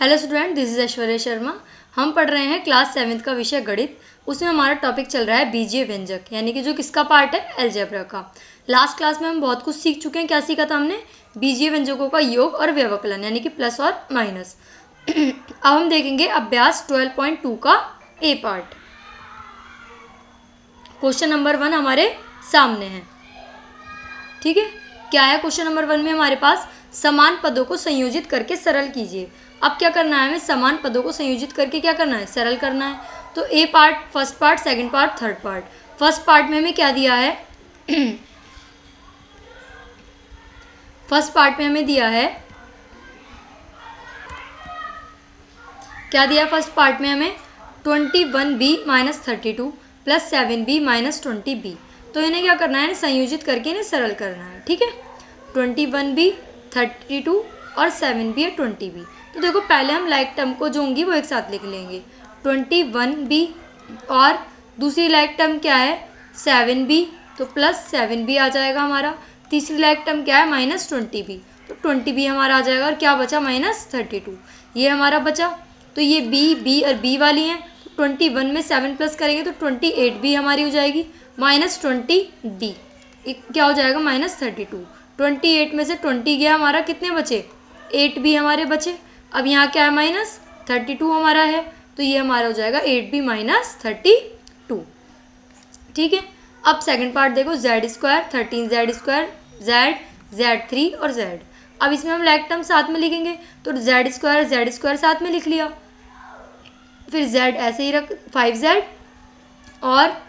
Hello student, this is Aishwarya Sharma. हम पढ़ रहे हैं क्लास 7th का विषय गणित। उसमें हमारा टॉपिक चल रहा है बीजीय व्यंजक, यानी कि जो किसका पार्ट है, अलजेब्रा का। लास्ट क्लास में हम बहुत कुछ सीख चुके हैं। क्या सीखा था हमने? बीजीय व्यंजकों का योग और व्यवकलन, यानी कि प्लस और माइनस। अब हम देखेंगे अभ्यास 12.2 का ए पार्ट। क्वेश्चन नंबर 1 हमारे सामने है। ठीक है, क्या है क्वेश्चन नंबर 1 में हमारे पास? समान पदों को संयोजित करके सरल कीजिए। अब क्या करना है हमें? समान पदों को संयोजित करके क्या करना है? सरल करना है। तो a part, first part, second part, third part. First part में हमें क्या दिया है? फर्स्ट पार्ट में हमें दिया है, क्या दिया? फर्स्ट पार्ट में हमें 21b - 32 प्लस 7b - 20b। तो इन्हें क्या करना है? संयोजित करके इन्हें सरल करना है। ठीक है, 21b, 32 और 7b और 20b। तो देखो, पहले हम लाइक टर्म को जो होंगी वो एक साथ लिख लेंगे। 21b और दूसरी लाइक टर्म क्या है? 7b, तो प्लस 7b आ जाएगा हमारा। तीसरी लाइक टर्म क्या है? -20b, तो 20b हमारा आ जाएगा। और क्या बचा? -32, ये हमारा बचा। तो ये b और b वाली हैं, तो 21 में 7 प्लस करेंगे तो 28b हमारी हो जाएगी। -20b क्या हो जाएगा? -32। 28 में से 20 गया हमारा, कितने बचे? 8b हमारे बचे। अब यहाँ क्या है? -32 हमारा है, तो ये हमारा हो जाएगा 8b - 32। ठीक है, अब सेकंड पार्ट देखो। z², 13z², z, z3 और z। अब इसमें हम लाइक टर्म साथ में लिखेंगे, तो z² साथ में लिख लिया। फिर z ऐसे ही रख, 5z और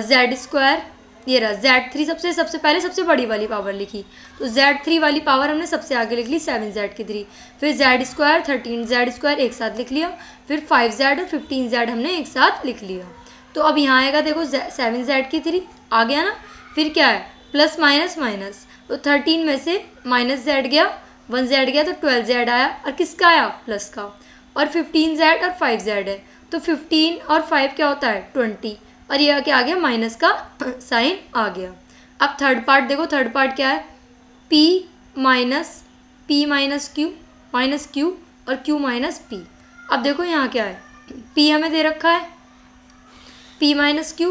z², ये रहा z3। सबसे पहले सबसे बड़ी वाली पावर लिखी, तो z3 वाली पावर हमने सबसे आगे लिख ली, 7z3। फिर z², 13z² एक साथ लिख लिया। फिर 5z और 15z हमने एक साथ लिख लिया। तो अब यहाँ आएगा, देखो 7z3 आ गया ना। फिर क्या है? प्लस माइनस माइनस, तो 13 में से -z गया, 1z गया, तो 12z आया। और किसका आया? प्लस का। और 15z और 5z है, तो 15 और 5 क्या होता है? 20। और ये क्या आ गया? माइनस का साइन आ गया। अब थर्ड पार्ट देखो। थर्ड पार्ट क्या है? p माइनस q और q माइनस p। अब देखो यहाँ क्या है? p हमें दे रखा है, p minus q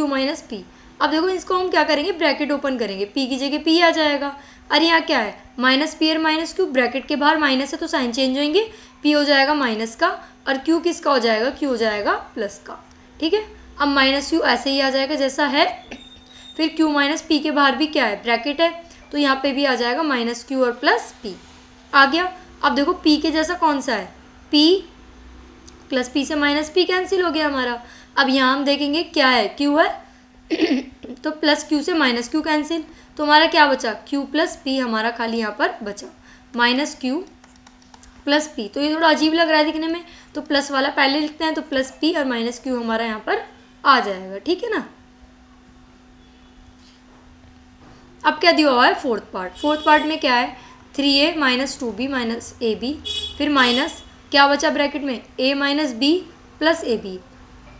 minus p। अब देखो, इसको हम क्या करेंगे? ब्रैकेट ओपन करेंगे, p की जगह p आ जाएगा। और यहाँ क्या है? -p और -q, ब्रैकेट के बाहर माइनस है तो साइन चेंज होंगे। p हो जाएगा माइनस का, और q किसका हो जाएगा? q हो जाएगा प्लस का। ठीक है, अब -q ऐसे ही आ जाएगा जैसा है। फिर q माइनस p के बाहर भी क्या है? ब्रैकेट है, तो यहाँ पे भी आ जाएगा -q और +p आ गया। अब देखो, p के जैसा कौन सा है? p प्लस p से -p कैंसिल हो गया हमारा। अब यहाँ हम देखेंगे क्या है? q है, तो प्लस q से -q कैंसिल, तो हमारा क्या बचा? q प्लस p हमारा खाली यहाँ पर बचा, -q प्लस p। तो ये थोड़ा अजीब लग रहा है दिखने में, तो प्लस वाला पहले लिखते हैं, तो प्लस p और -q हमारा यहाँ पर आ जाएगा। ठीक है ना। अब क्या दिया हुआ है? Fourth part. फोर्थ पार्ट में क्या है? 3a - 2b - ab। फिर माइनस क्या बचा ब्रैकेट में? a - b plus ab,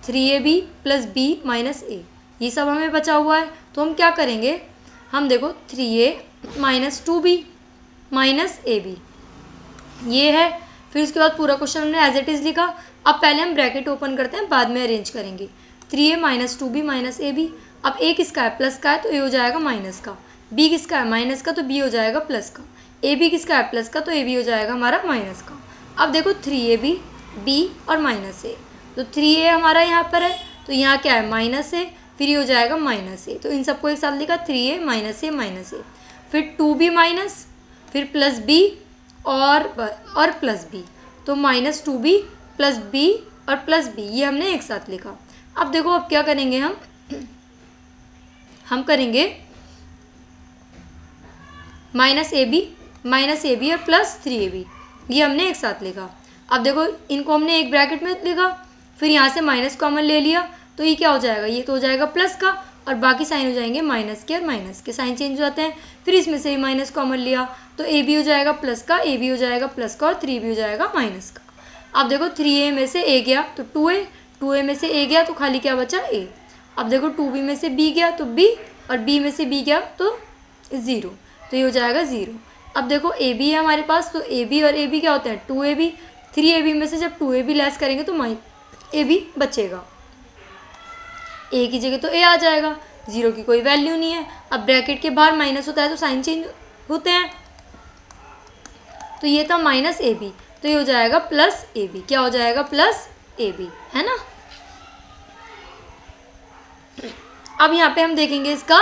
3ab plus b minus a। ये सब हमें बचा हुआ है, तो हम क्या करेंगे? हम देखो 3a - 2b माइनस ab, ये है। फिर उसके बाद पूरा क्वेश्चन हमने एज इट इज़ लिखा। अब पहले हम ब्रैकेट ओपन करते हैं, बाद में अरेंज करेंगे। 3a - 2b - ab। अब a किसका है? प्लस का है, तो a हो जाएगा माइनस का। b किसका है? माइनस का, तो b हो जाएगा प्लस का। ab किसका है? प्लस का, तो ab हो जाएगा हमारा माइनस का। अब देखो 3ab, b और -a, तो 3a हमारा यहाँ पर है, तो यहाँ क्या है? माइनस a, फिर ये हो जाएगा -a। तो इन सबको एक साथ लिखा, 3a - a। फिर 2b माइनस, फिर प्लस b और प्लस b, तो -2b प्लस b और प्लस b, ये हमने एक साथ लिखा। अब देखो, अब क्या करेंगे हम करेंगे -ab और प्लस 3ab, ये हमने एक साथ लिखा। अब देखो, इनको हमने एक ब्रैकेट में लिखा, फिर यहाँ से माइनस कॉमन ले लिया, तो ये क्या हो जाएगा? ये तो हो जाएगा प्लस का, और बाकी साइन हो जाएंगे माइनस के, और माइनस के साइन चेंज हो जाते हैं। फिर इसमें से भी माइनस कॉमन लिया, तो ए बी हो जाएगा प्लस का, ए बी हो जाएगा प्लस का, और 3b हो जाएगा माइनस का। अब देखो 3a में से a गया तो 2a, 2a में से a गया तो खाली क्या बचा? a। अब देखो 2b में से b गया तो b, और b में से b गया तो 0, तो ये हो जाएगा 0। अब देखो a b है हमारे पास, तो a b और a b क्या होते हैं? 2ab, 3ab में से जब 2ab लेस करेंगे तो ab बचेगा, a की जगह तो a आ जाएगा, 0 की कोई वैल्यू नहीं है। अब ब्रैकेट के बाहर माइनस होता है तो साइन चेंज होते हैं, तो ये था -ab, तो ये हो जाएगा +ab। क्या हो जाएगा? +ab, है ना। अब यहाँ पे हम देखेंगे इसका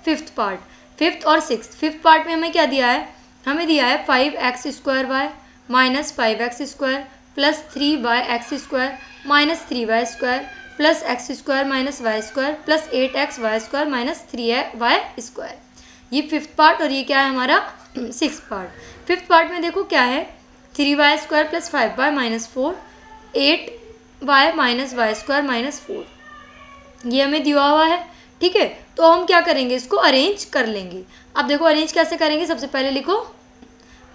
फिफ्थ पार्ट, फिफ्थ और सिक्स्थ। फिफ्थ पार्ट में हमें क्या दिया है? हमें दिया है 5x² minus 5x² plus 3yx² minus 3y² plus x² minus y² plus 8xy² minus 3y²। ये फिफ्थ पार्ट, और ये क्या है हमारा? Sixth part. फिफ्थ पार्ट में देखो क्या है, 3y² plus 5y minus 4, 8y minus y² minus 4, ये हमें दिया हुआ है। ठीक है, तो हम क्या करेंगे? इसको अरेंज कर लेंगे। अब देखो अरेंज कैसे करेंगे, सबसे पहले लिखो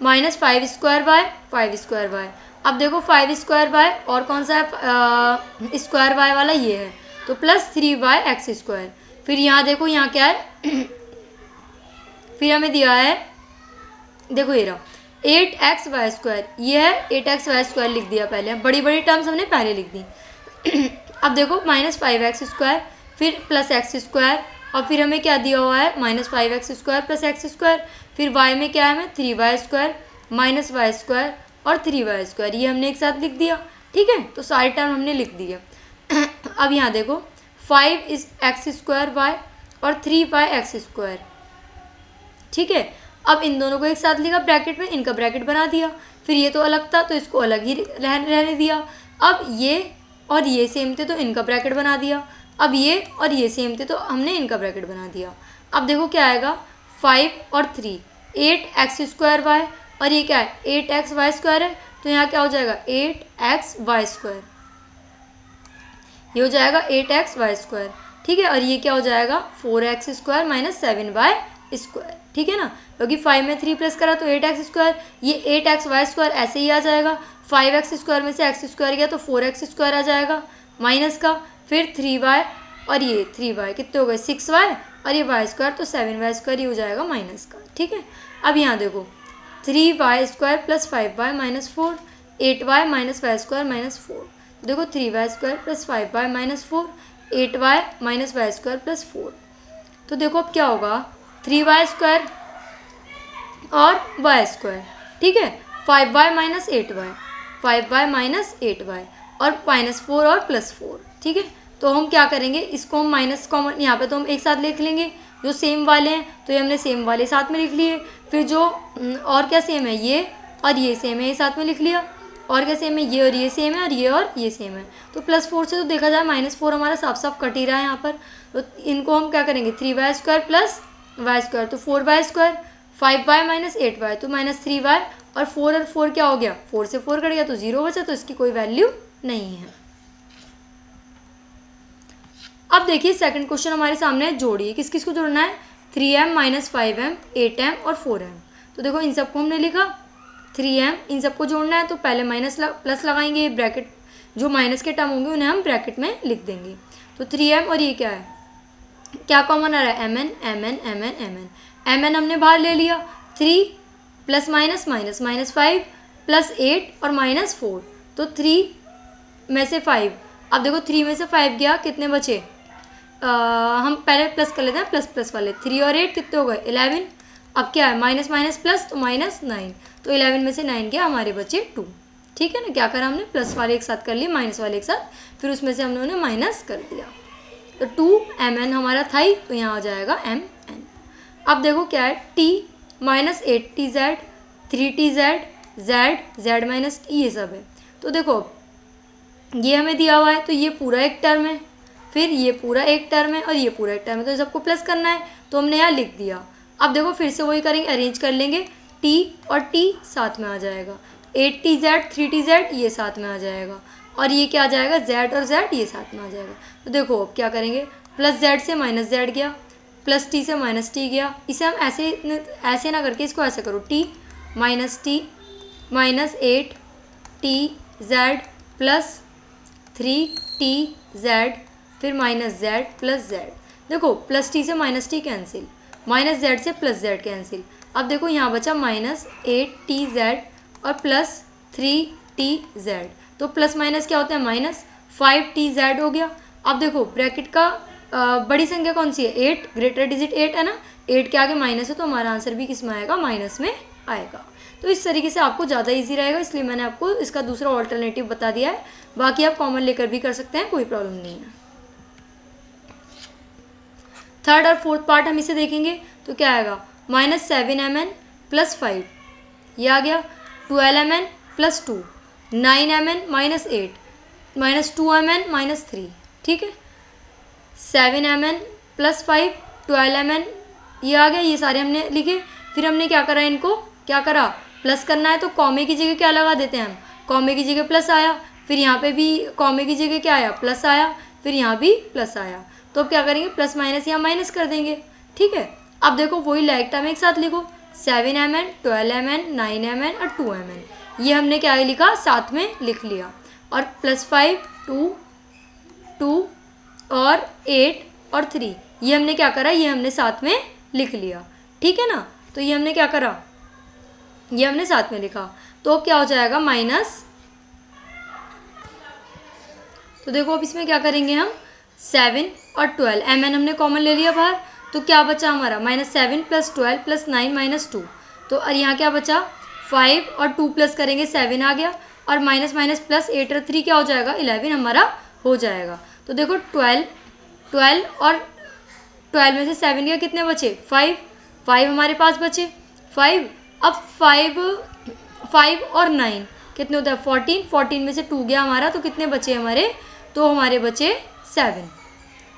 -5² y 5² y। अब देखो 5² y और कौन सा है स्क्वायर y वाला, ये है, तो प्लस 3yx²। फिर यहाँ देखो यहाँ क्या है फिर हमें दिया है, देखो ये रहा 8xy², ये है 8xy² लिख दिया पहले, बड़ी बड़ी टर्म्स हमने पहले लिख दी। अब देखो -5x², फिर प्लस x², और फिर हमें क्या दिया हुआ है? -5x² plus x²। फिर y में क्या है? हमें 3y² माइनस y² और 3y², ये हमने एक साथ लिख दिया। ठीक है, तो सारे टर्म हमने लिख दिए। अब यहाँ देखो 5x² y और 3yx²। ठीक है, अब इन दोनों को एक साथ लिखा ब्रैकेट में, इनका ब्रैकेट बना दिया। फिर ये तो अलग था तो इसको अलग ही रहने दिया। अब ये और ये सेम थे तो इनका ब्रैकेट बना दिया। अब ये और ये सेम थे तो हमने इनका ब्रैकेट बना दिया। अब देखो क्या आएगा, 5 और 3 8x² y, और ये क्या है? 8xy² है, तो यहाँ क्या हो जाएगा? 8xy², ये हो जाएगा 8xy²। ठीक है, और ये क्या हो जाएगा? 4x² minus 7y²। ठीक है ना, क्योंकि 5 में 3 प्लस करा तो 8x², ये 8xy² ऐसे ही आ जाएगा। 5x² में से x² गया तो 4x² आ जाएगा माइनस का, फिर 3y और ये 3y, कितने हो गए? 6y, और ये y² तो 7y², ये हो जाएगा माइनस का। ठीक है, अब यहाँ देखो 3y² plus 5y minus 4, 8y minus y² minus 4। देखो 3y² plus 5y minus 4, 8y minus y² plus 4। तो देखो अब क्या होगा, 3y² और y²। ठीक है, 5y minus 8y, 5y minus 8y, और -4 और +4। ठीक है, तो हम क्या करेंगे, इसको हम माइनस कॉमन यहाँ पे तो हम एक साथ लिख लेंगे, जो सेम वाले हैं तो ये हमने सेम वाले साथ में लिख लिए। फिर जो और क्या सेम है, ये और ये सेम है, ये साथ में लिख लिया। और क्या सेम है, ये और ये सेम है, और ये सेम है। तो +4 से तो देखा जाए -4 हमारा साफ साफ कट ही रहा है यहाँ पर। तो इनको हम क्या करेंगे, 3y² प्लस y², तो 4y², 5y माइनस 8y तो -3y, और 4 क्या हो गया, 4 से 4 कट गया तो 0 बचा, तो इसकी कोई वैल्यू नहीं है। अब देखिए सेकंड क्वेश्चन हमारे सामने है, जोड़िए। किस किस को जोड़ना है? 3m माइनस 5m 8m और 4m। तो देखो इन सबको हमने लिखा 3m, इन सबको जोड़ना है तो पहले प्लस लगाएंगे, ब्रैकेट जो माइनस के टर्म होंगे उन्हें हम ब्रैकेट में लिख देंगे। तो 3m और ये क्या है, क्या कॉमन आ रहा है? mn हमने बाहर ले लिया। 3 प्लस माइनस माइनस -5 प्लस 8 और -4, तो 3 में से 5। अब देखो 3 में से 5 गया, कितने बचे? हम पहले प्लस कर लेते हैं, प्लस वाले 3 और 8 कितने हो गए? 11। अब क्या है, माइनस माइनस प्लस तो -9, तो 11 में से 9 गया, हमारे बचे 2। ठीक है ना, क्या करा हमने? प्लस वाले एक साथ कर लिए, माइनस वाले एक साथ, फिर उसमें से हमने उन्हें माइनस कर दिया। तो 2mn हमारा था ही, तो यहाँ आ जाएगा mn। अब देखो क्या है, t minus 8tz 3tz z minus t, ये सब है। तो देखो ये हमें दिया हुआ है तो ये पूरा एक टर्म है, फिर ये पूरा एक टर्म है और ये पूरा एक टर्म है, तो सबको प्लस करना है तो हमने यहाँ लिख दिया। अब देखो फिर से वही करेंगे, अरेंज कर लेंगे, t और t साथ में आ जाएगा, 8tz 3tz ये साथ में आ जाएगा, और ये क्या आ जाएगा, z और z ये साथ में आ जाएगा। तो देखो अब क्या करेंगे, प्लस z से माइनस z गया, प्लस t से माइनस t गया। इसे हम ऐसे ना करके इसको ऐसे करो, t minus t minus 8tz plus 3tz फिर माइनस z प्लस z। देखो प्लस t से minus t cancel, minus z से प्लस z कैंसिल। अब देखो यहाँ बचा -8tz और प्लस 3 5TZ, तो प्लस माइनस क्या होता है माइनस, 5TZ हो गया। अब देखो ब्रैकेट का बड़ी संख्या कौन सी है 8, ग्रेटर डिजिट 8 है ना, 8 के आगे माइनस है तो हमारा आंसर भी किस में आएगा, माइनस में आएगा। तो इस तरीके से आपको ज़्यादा इजी रहेगा, इसलिए मैंने आपको इसका दूसरा ऑल्टरनेटिव बता दिया है। बाकी आप कॉमन लेकर भी कर सकते हैं, कोई प्रॉब्लम नहीं है। थर्ड और फोर्थ पार्ट हम इसे देखेंगे तो क्या आएगा, -7mn + 5, ये आ गया। 12mn + 2, 9mn - 8, -2mn - 3, ठीक है। 7mn + 5, 12mn, ये आ गया, ये सारे हमने लिखे। फिर हमने क्या करा, इनको क्या करा, प्लस करना है तो कॉमे की जगह क्या लगा देते हैं हम, कॉमे की जगह प्लस आया, फिर यहाँ पे भी कॉमे की जगह क्या आया, प्लस आया, फिर यहाँ भी प्लस आया। तो अब क्या करेंगे, प्लस माइनस यहाँ माइनस कर देंगे, ठीक है। अब देखो वही लाइक टर्म एक साथ लिखो, 7mn, 12mn, 9mn और 2mn, ये हमने क्या लिखा, साथ में लिख लिया। और +5, 2 और 8 और 3, ये हमने क्या करा, ये हमने साथ में लिख लिया, ठीक है ना। तो ये हमने क्या करा, ये हमने साथ में लिखा। तो क्या हो जाएगा माइनस, तो देखो अब इसमें क्या करेंगे हम, 7 और 12, mn हमने कॉमन ले लिया बाहर, तो क्या बचा हमारा, -7 + 12 + 9 - 2, तो और यहाँ क्या बचा, 5 और 2 प्लस करेंगे 7 आ गया, और माइनस माइनस प्लस 8 और 3 क्या हो जाएगा, 11 हमारा हो जाएगा। तो देखो 12 और 12 में से 7 के कितने बचे, 5 हमारे पास बचे 5। अब 5 और 9 कितने होता है, 14 में से 2 गया हमारा, तो कितने बचे हमारे, तो हमारे बचे 7,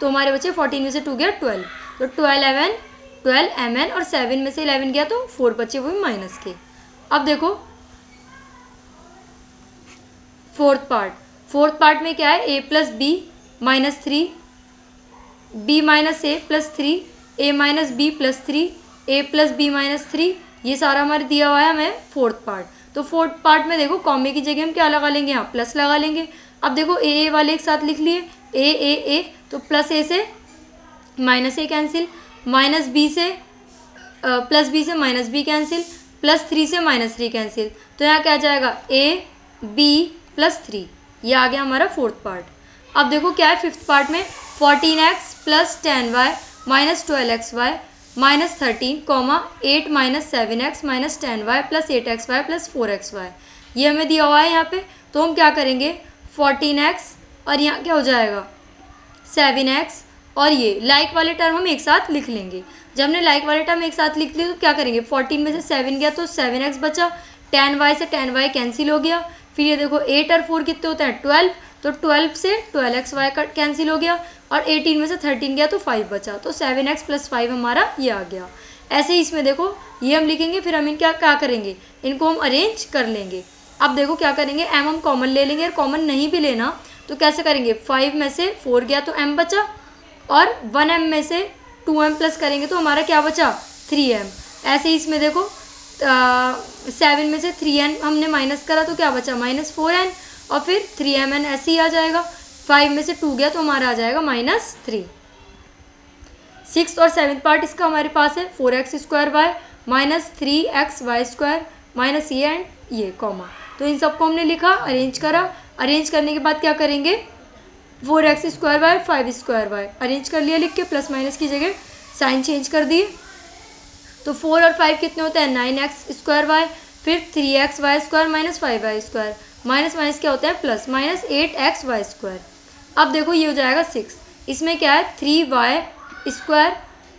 तो हमारे बचे 14 में से 2 गया 12, तो 12 mn और 7 में से 11 गया तो 4 बचे, वो भी माइनस के। अब देखो फोर्थ पार्ट में क्या है, a + b - 3, b - a + 3, a - b + 3, a + b - 3, ये सारा हमारे दिया हुआ है हमें फोर्थ पार्ट। तो फोर्थ पार्ट में देखो कॉमे की जगह हम क्या लगा लेंगे, यहाँ प्लस लगा लेंगे। अब देखो ए वाले एक साथ लिख लिए, ए, तो प्लस ए से माइनस ए कैंसिल, -b से प्लस b से -b कैंसिल, +3 से -3 कैंसिल, तो यहाँ क्या जाएगा, a b + 3, ये आ गया हमारा फोर्थ पार्ट। अब देखो क्या है फिफ्थ पार्ट में, 14x + 10y - 12xy - 13, 8 - 7x - 10y + 8xy + 4xy, ये हमें दिया हुआ है यहाँ पे। तो हम क्या करेंगे, 14x और यहाँ क्या हो जाएगा 7x, और ये लाइक वाले टर्म हम एक साथ लिख लेंगे। जब हमने लाइक वाले टर्म एक साथ लिख लिए तो क्या करेंगे, 14 में से 7 गया तो 7x बचा, 10y से 10y कैंसिल हो गया, फिर ये देखो 8 और 4 कितने होते हैं 12, तो 12 से 12xy का कैंसिल हो गया, और 18 में से 13 गया तो 5 बचा, तो 7x + 5 हमारा ये आ गया। ऐसे ही इसमें देखो ये हम लिखेंगे, फिर हम इनका क्या करेंगे, इनको हम अरेंज कर लेंगे। अब देखो क्या करेंगे, m हम कॉमन ले लेंगे, और कॉमन नहीं भी लेना तो कैसे करेंगे, 5 में से 4 गया तो m बचा, और 1m में से 2m प्लस करेंगे तो हमारा क्या बचा 3m। ऐसे ही इसमें देखो 7 में से 3n हमने माइनस करा तो क्या बचा -4n, और फिर 3mn ऐसे ही आ जाएगा। 5 में से 2 गया तो हमारा आ जाएगा -3। सिक्स्थ और सेवन्थ पार्ट इसका हमारे पास है 4x² y - 3xy² - ये एंड ये कॉमा, तो इन सबको हमने लिखा, अरेंज करा। अरेंज करने के बाद क्या करेंगे, 4x² y 5² y अरेंज कर लिया लिख के, प्लस माइनस की जगह साइन चेंज कर दिए। तो 4 और 5 कितने होते हैं 9x² y, फिर 3xy² - 5y², माइनस माइनस क्या होता है प्लस, -8xy²। अब देखो ये हो जाएगा 6, इसमें क्या है 3y²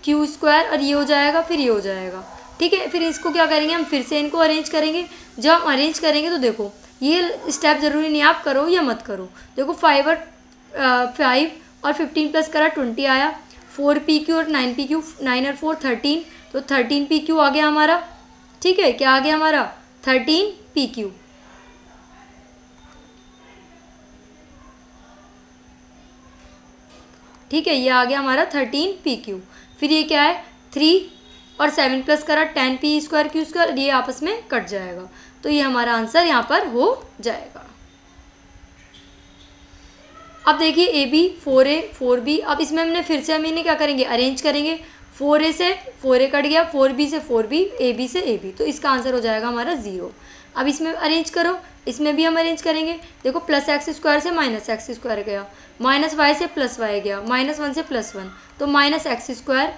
q² और ये हो जाएगा, फिर ये हो जाएगा, ठीक है। फिर इसको क्या करेंगे हम, फिर से इनको अरेंज करेंगे। जब हम अरेंज करेंगे तो देखो ये स्टेप ज़रूरी नहीं आप करो या मत करो। देखो 5 और 15 प्लस करा 20 आया, 4pq और 9pq, 9 और 4 13, तो 13pq आ गया हमारा, ठीक है। क्या आ गया हमारा 13pq, ठीक है, ये आ गया हमारा 13pq। फिर ये क्या है 3 और 7 प्लस करा 10p² q², ये आपस में कट जाएगा, तो ये हमारा आंसर यहाँ पर हो जाएगा। अब देखिए AB 4A 4B, अब इसमें हमने फिर से हम इन्हें क्या करेंगे अरेंज करेंगे। 4a से 4a कट गया, 4b से 4b, ab से ab, तो इसका आंसर हो जाएगा हमारा 0। अब इसमें अरेंज करो, इसमें भी हम अरेंज करेंगे। देखो प्लस एक्स स्क्वायर से माइनस एक्स स्क्वायर गया, माइनस वाई से प्लस वाई गया, -1 से +1, तो minus x square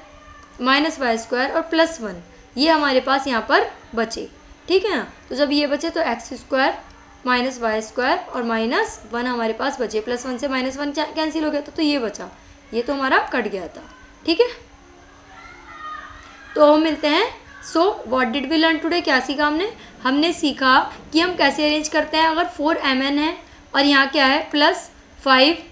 minus y square और +1 ये हमारे पास यहाँ पर बचे, ठीक है ना। तो जब ये बचे तो x square minus y square और -1 हमारे पास बचे, +1 से -1 कैंसिल हो गया तो ये बचा, ये तो हमारा कट गया था, ठीक है। तो हम मिलते हैं। So what did we learn today, क्या सीखा हमने सीखा कि हम कैसे अरेंज करते हैं अगर 4mn है और यहाँ क्या है +5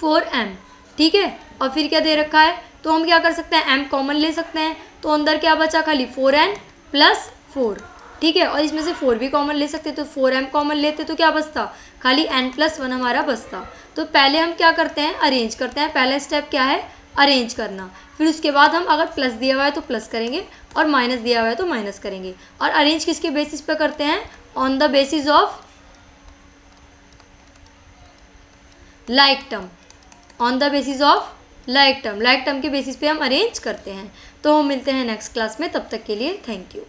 4m, ठीक है। और फिर क्या दे रखा है, तो हम क्या कर सकते हैं, m कॉमन ले सकते हैं, तो अंदर क्या बचा खाली 4n + 4, ठीक है। और इसमें से 4 भी कॉमन ले सकते, तो 4m कॉमन लेते तो क्या बचता, खाली n + 1 हमारा बचता। तो पहले हम क्या करते हैं, अरेंज करते हैं। पहला स्टेप क्या है, अरेंज करना। फिर उसके बाद हम अगर प्लस दिया हुआ है तो प्लस करेंगे और माइनस दिया हुआ है तो माइनस करेंगे। और अरेंज किसके बेसिस पे करते हैं, on the basis of like term, on the basis of like term के बेसिस पे हम अरेंज करते हैं। तो हम मिलते हैं नेक्स्ट क्लास में, तब तक के लिए थैंक यू।